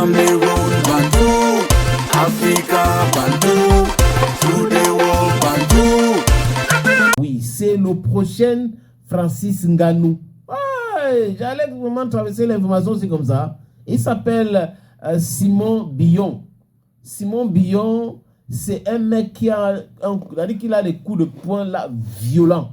Cameroun, Bantou, Africa, Bantou, through the world, Bantou. Oui, c'est le prochain Francis Ngannou. Ouais, j'allais vraiment traverser l'information, c'est comme ça. Il s'appelle Simon Billon. Simon Billon, c'est un mec qui a des coups de poing là violents.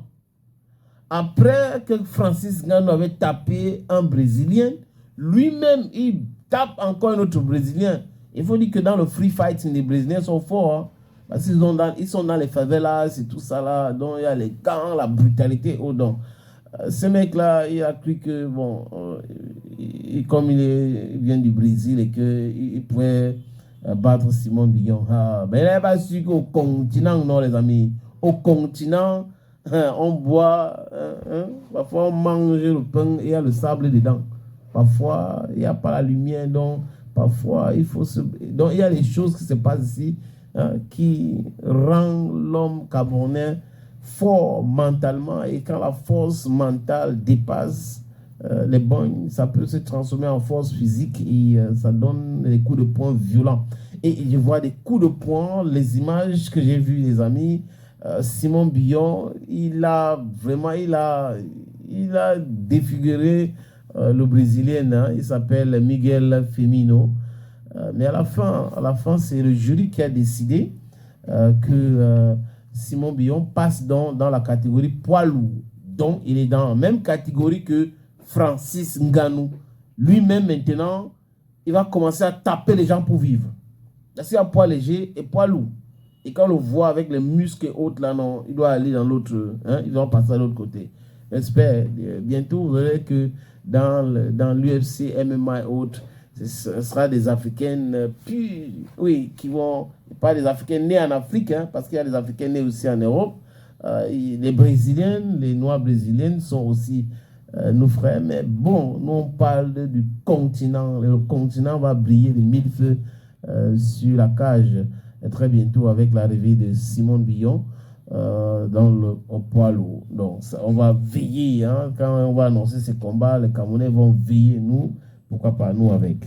Après que Francis Ngannou avait tapé un Brésilien, lui-même, il tape encore un autre Brésilien. Il faut dire que dans le free fight, les Brésiliens sont forts. Hein, parce qu'ils sont dans les favelas et tout ça là. Donc, il y a les gangs, la brutalité au-dedans. Ce mec-là, il a cru que, bon, comme il vient du Brésil et qu'il pouvait battre Simon Billon. Mais il n'avait pas su qu'au continent, non, les amis. Au continent, on boit, parfois on mange le pain et il y a le sable dedans. Parfois, il n'y a pas la lumière, donc parfois, il faut se... Donc, il y a des choses qui se passent ici qui rendent l'homme camerounais fort mentalement. Et quand la force mentale dépasse les bornes, ça peut se transformer en force physique et ça donne des coups de poing violents. Et je vois des coups de poing, les images que j'ai vues, les amis, Simon Billon, il a défiguré le Brésilien, hein, il s'appelle Miguel Firmino. Mais à la fin c'est le jury qui a décidé que Simon Billon passe dans la catégorie poids lourd. Donc, il est dans la même catégorie que Francis Ngannou. Lui-même, maintenant, il va commencer à taper les gens pour vivre. Parce qu'il y a poids léger et poids lourd. Et quand on le voit avec les muscles et autres, là, non, il doit aller dans l'autre, hein, il doit passer à l'autre côté. J'espère, bientôt, vous verrez que dans l'UFC, MMA et autres, ce sera des Africaines, puis, oui, qui vont, pas des Africains nés en Afrique, hein, parce qu'il y a des Africains nés aussi en Europe. Les Brésiliennes, les Noirs brésiliennes sont aussi nos frères, mais bon, nous on parle du continent. Le continent va briller de mille feux sur la cage très bientôt avec l'arrivée de Simon Billon au poids lourd. Donc, ça, on va veiller, hein, quand on va annoncer ces combats, les Camerounais vont veiller, nous, pourquoi pas nous avec.